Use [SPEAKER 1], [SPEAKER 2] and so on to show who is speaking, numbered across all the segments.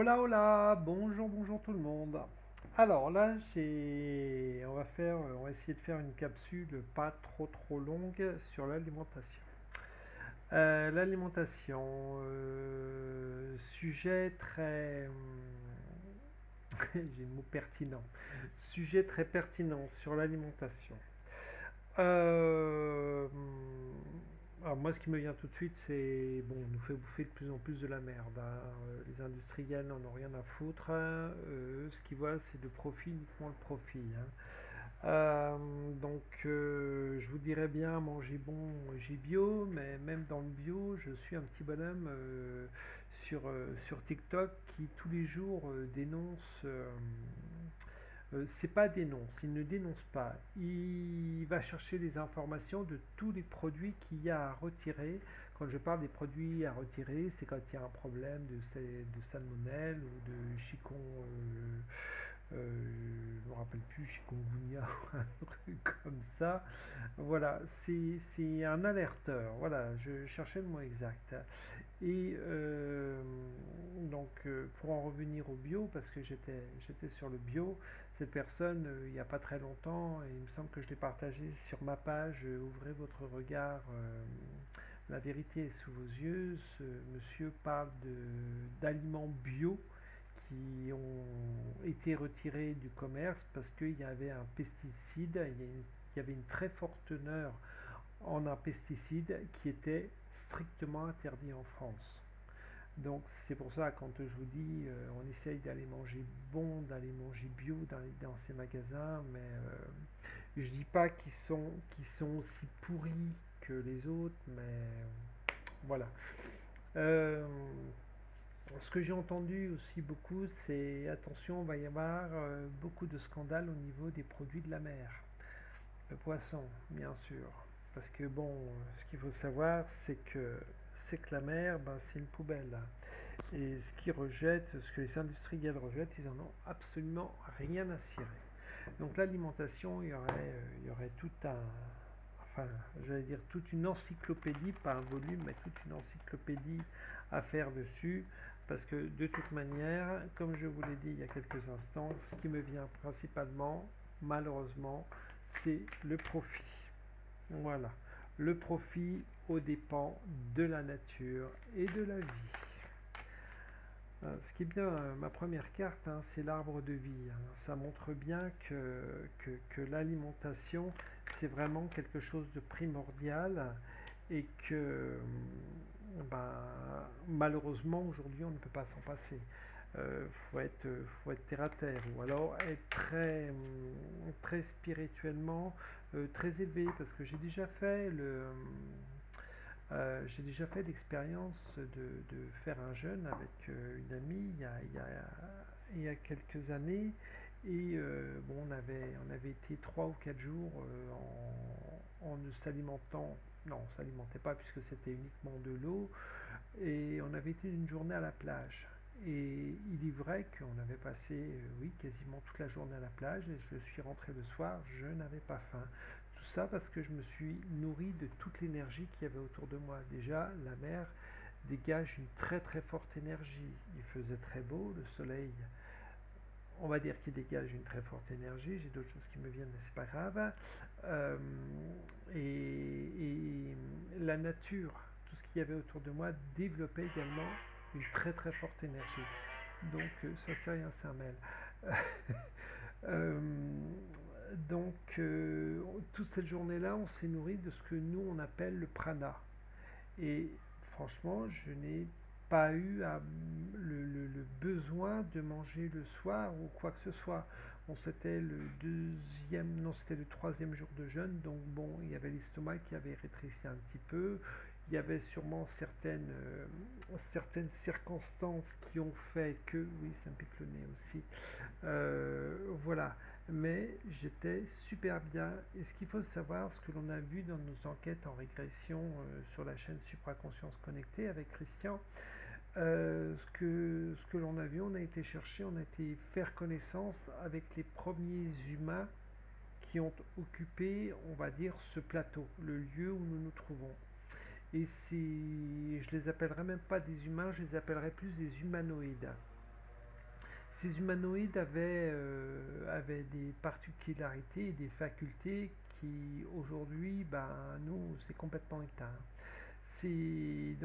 [SPEAKER 1] Hola hola, bonjour bonjour tout le monde. Alors là, on va essayer de faire une capsule pas trop longue sur l'alimentation. L'alimentation, sujet très, j'ai le mot pertinent, sujet très pertinent sur l'alimentation. Euh, alors moi, ce qui me vient tout de suite, c'est bon, on nous fait bouffer de plus en plus de la merde, hein. Les industriels n'en ont rien à foutre, hein. Ce qu'ils voient, c'est le profit, uniquement le profit, hein. Je vous dirais bien, manger bon, manger bio, mais même dans le bio, je suis un petit bonhomme sur TikTok qui tous les jours dénonce. C'est pas dénonce, il ne dénonce pas. Il va chercher les informations de tous les produits qu'il y a à retirer. Quand je parle des produits à retirer, c'est quand il y a un problème de salmonelle ou de chicon, je me rappelle plus, chikungunya ou un truc comme ça. Voilà, c'est un alerteur. Voilà, je cherchais le mot exact. Pour en revenir au bio, parce que j'étais sur le bio, cette personne, il n'y a pas très longtemps, et il me semble que je l'ai partagé sur ma page, Ouvrez votre regard, la vérité est sous vos yeux. Ce monsieur parle d'aliments bio qui ont été retirés du commerce parce qu'il y avait un pesticide, il y avait une très forte teneur en un pesticide qui était strictement interdit en France. Donc c'est pour ça quand je vous dis on essaye d'aller manger bon, d'aller manger bio dans ces magasins, mais je dis pas qu'ils sont aussi pourris que les autres, mais voilà. Euh, Ce que j'ai entendu aussi beaucoup, c'est attention, il va y avoir beaucoup de scandales au niveau des produits de la mer. Le poisson, bien sûr. Parce que bon, ce qu'il faut savoir, c'est que la mer, ben, c'est une poubelle. Et ce qu'ils rejettent, ce que les industriels rejettent, ils en ont absolument rien à cirer. Donc l'alimentation, il y aurait tout un, enfin, j'allais dire toute une encyclopédie, pas un volume, mais toute une encyclopédie à faire dessus, parce que de toute manière, comme je vous l'ai dit il y a quelques instants, ce qui me vient principalement, malheureusement, c'est le profit. Voilà, le profit aux dépens de la nature et de la vie. Ce qui est bien, ma première carte, hein, c'est l'arbre de vie, hein. Ça montre bien que l'alimentation, c'est vraiment quelque chose de primordial et que ben, malheureusement aujourd'hui on ne peut pas s'en passer. Faut être terre à terre ou alors être très spirituellement très élevé parce que j'ai déjà fait l'expérience de faire un jeûne avec une amie il y a quelques années. Et bon, on avait été 3 ou 4 jours en ne s'alimentant. Non, on ne s'alimentait pas puisque c'était uniquement de l'eau. Et on avait été une journée à la plage. Et il est vrai qu'on avait passé, oui, quasiment toute la journée à la plage. Et je suis rentré le soir, je n'avais pas faim. Tout ça parce que je me suis nourri de toute l'énergie qu'il y avait autour de moi. Déjà, la mer dégage une très forte énergie. Il faisait très beau, le soleil, on va dire qu'il dégage une très forte énergie. J'ai d'autres choses qui me viennent, mais c'est pas grave. Euh, et la nature, tout ce qu'il y avait autour de moi, développait également une très forte énergie. Donc, ça c'est rien, c'est un mail. Euh, toute cette journée-là, on s'est nourri de ce que nous on appelle le prana. Et franchement, je n'ai pas eu le besoin de manger le soir ou quoi que ce soit. Bon, c'était le deuxième, non, c'était le troisième jour de jeûne, donc bon, il y avait l'estomac qui avait rétréci un petit peu. Il y avait sûrement certaines circonstances qui ont fait que, oui, ça me pique le nez aussi. Voilà, mais j'étais super bien. Et ce qu'il faut savoir, ce que l'on a vu dans nos enquêtes en régression sur la chaîne Supraconscience Connectée avec Christian, ce que l'on a vu, on a été chercher, on a été faire connaissance avec les premiers humains qui ont occupé, on va dire, ce plateau, le lieu où nous nous trouvons. Je les appellerais même pas des humains, je les appellerais plus des humanoïdes. Ces humanoïdes avaient des particularités et des facultés qui aujourd'hui, ben, nous, c'est complètement éteint. Ces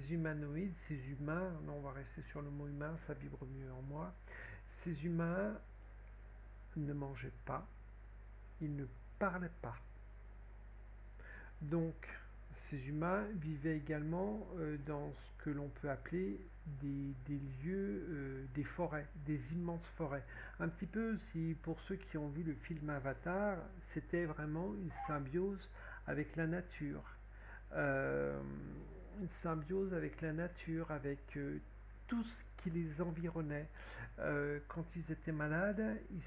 [SPEAKER 1] humanoïdes, ces humains, non, on va rester sur le mot humain, ça vibre mieux en moi. Ces humains ne mangeaient pas, ils ne parlaient pas. Donc, ces humains vivaient également dans ce que l'on peut appeler des lieux, des forêts, des immenses forêts. Un petit peu, si pour ceux qui ont vu le film Avatar, c'était vraiment une symbiose avec la nature. Euh, une symbiose avec la nature, avec tout ce qui les environnait. Quand ils étaient malades, ils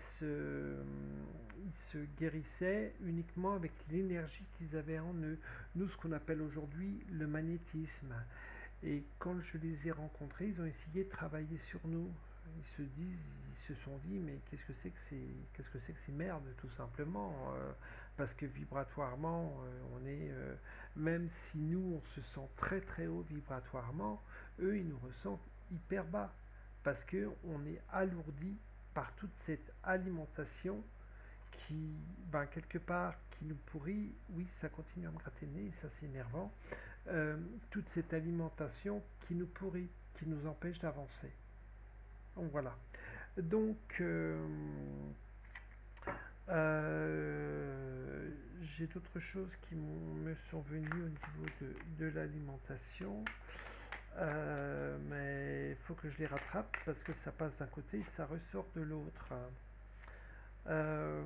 [SPEAKER 1] se guérissaient uniquement avec l'énergie qu'ils avaient en eux. Nous, ce qu'on appelle aujourd'hui le magnétisme. Et quand je les ai rencontrés, ils ont essayé de travailler sur nous. Ils se sont dit, mais qu'est-ce que c'est que ces merdes, tout simplement, parce que vibratoirement, même si nous on se sent très très haut vibratoirement, eux ils nous ressentent hyper bas, parce que on est alourdi par toute cette alimentation qui, ben, quelque part, qui nous pourrit. Oui, ça continue à me gratter le nez, ça c'est énervant. Toute cette alimentation qui nous pourrit, qui nous empêche d'avancer. Donc voilà. Donc, j'ai d'autres choses qui me sont venues au niveau de l'alimentation, mais il faut que je les rattrape parce que ça passe d'un côté et ça ressort de l'autre. Euh,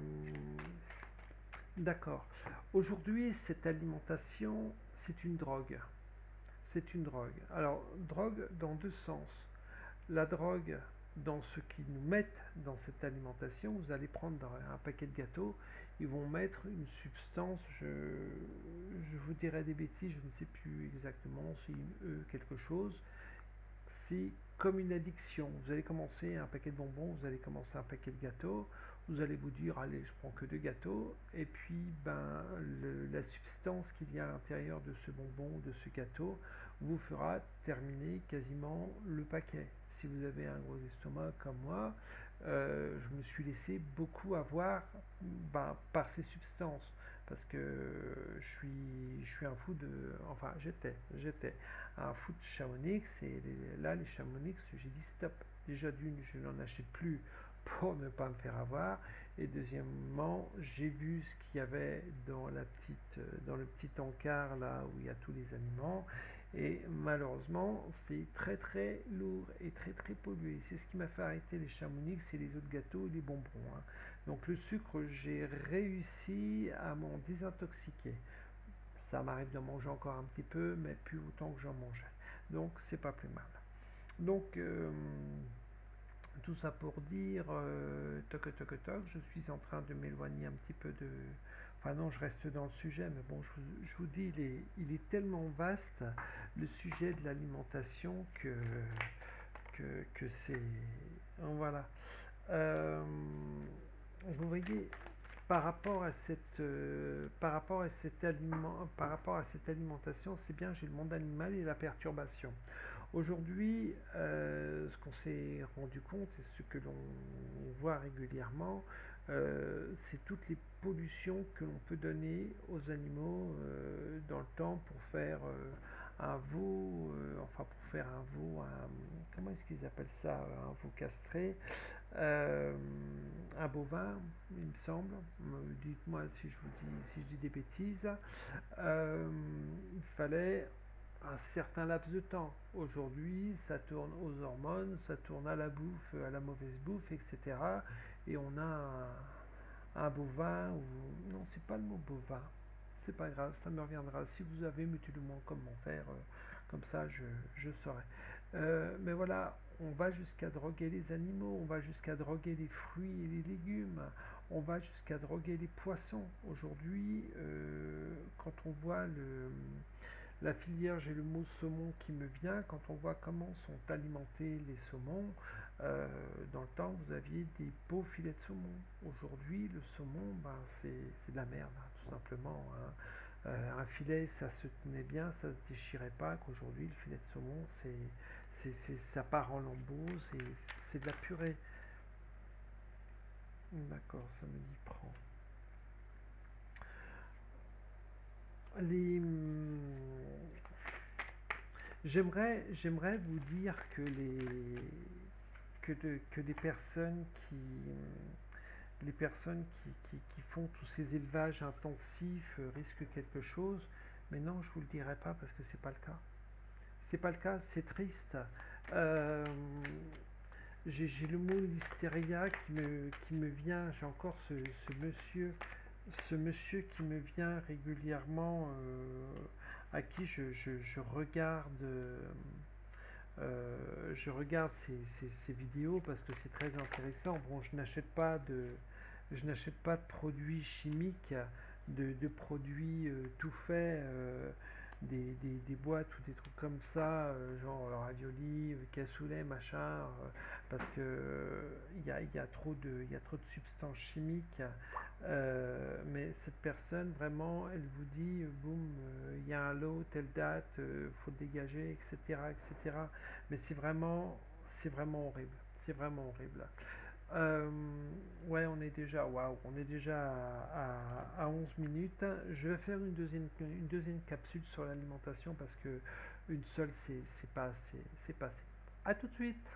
[SPEAKER 1] D'accord. Aujourd'hui, cette alimentation, c'est une drogue. C'est une drogue. Alors, drogue dans deux sens. La drogue dans ce qu'ils nous mettent dans cette alimentation, vous allez prendre un paquet de gâteaux, ils vont mettre une substance, je vous dirai des bêtises, je ne sais plus exactement, c'est une quelque chose, c'est comme une addiction. Vous allez commencer un paquet de bonbons, vous allez commencer un paquet de gâteaux, vous allez vous dire allez je prends que deux gâteaux, et puis ben la substance qu'il y a à l'intérieur de ce bonbon ou de ce gâteau vous fera terminer quasiment le paquet. Si vous avez un gros estomac comme moi, je me suis laissé beaucoup avoir, ben, par ces substances, parce que je suis un fou de, enfin j'étais un fou de Chamonix, et là les Chamonix, j'ai dit stop. Déjà d'une, je n'en achète plus pour ne pas me faire avoir, et deuxièmement, j'ai vu ce qu'il y avait dans le petit encart là où il y a tous les aliments, et malheureusement, c'est très très lourd et très très pollué. C'est ce qui m'a fait arrêter les Chamonix et les autres gâteaux et les bonbons, hein. Donc le sucre, j'ai réussi à m'en désintoxiquer. Ça m'arrive de manger encore un petit peu, mais plus autant que j'en mangeais. Donc c'est pas plus mal. Donc tout ça pour dire, toc toc toc, je suis en train de m'éloigner un petit peu de... Enfin non, je reste dans le sujet, mais bon, je vous dis, il est tellement vaste, le sujet de l'alimentation, que c'est... Voilà. Euh, Vous voyez, par rapport à cette alimentation, c'est bien, j'ai le monde animal et la perturbation. Aujourd'hui, ce qu'on s'est rendu compte et ce que l'on voit régulièrement, c'est toutes les pollutions que l'on peut donner aux animaux dans le temps pour faire un veau, enfin pour faire un veau, comment est-ce qu'ils appellent ça, un veau castré, euh, un bovin, il me semble. Dites-moi si si je dis des bêtises. Il fallait un certain laps de temps. Aujourd'hui, ça tourne aux hormones, ça tourne à la bouffe, à la mauvaise bouffe, etc. Et on a un bovin, ou non, c'est pas le mot bovin. C'est pas grave, ça me reviendra. Si vous avez, mettez-le-moi en commentaire, comme ça je saurai. Mais voilà, on va jusqu'à droguer les animaux, on va jusqu'à droguer les fruits et les légumes, on va jusqu'à droguer les poissons. Aujourd'hui, quand on voit la filière, j'ai le mot saumon qui me vient, quand on voit comment sont alimentés les saumons, dans le temps vous aviez des beaux filets de saumon. Aujourd'hui, le saumon, ben, c'est de la merde, hein, tout simplement, hein. Un filet, ça se tenait bien, ça se déchirait pas, qu'aujourd'hui, le filet de saumon, ça part en lambeaux, c'est de la purée. D'accord, ça me dit prend. Les, j'aimerais vous dire que que des personnes les personnes qui font tous ces élevages intensifs risquent quelque chose, mais non, je vous le dirai pas parce que c'est pas le cas. C'est pas le cas, c'est triste. Euh, j'ai le mot listeria qui me vient, j'ai encore ce monsieur qui me vient régulièrement, à qui je regarde ces vidéos parce que c'est très intéressant. Bon, je n'achète pas de produits chimiques, de produits tout faits, des boîtes ou des trucs comme ça, genre ravioli, cassoulet, machin, parce que il y a trop de substances chimiques. Mais cette personne, vraiment, elle vous dit, boum, il y a un lot, telle date, faut le dégager, etc., etc. Mais c'est vraiment horrible. C'est vraiment horrible. Euh, ouais, on est déjà à 11 minutes. Je vais faire une deuxième capsule sur l'alimentation parce que une seule, c'est pas assez. C'est pas assez. À tout de suite!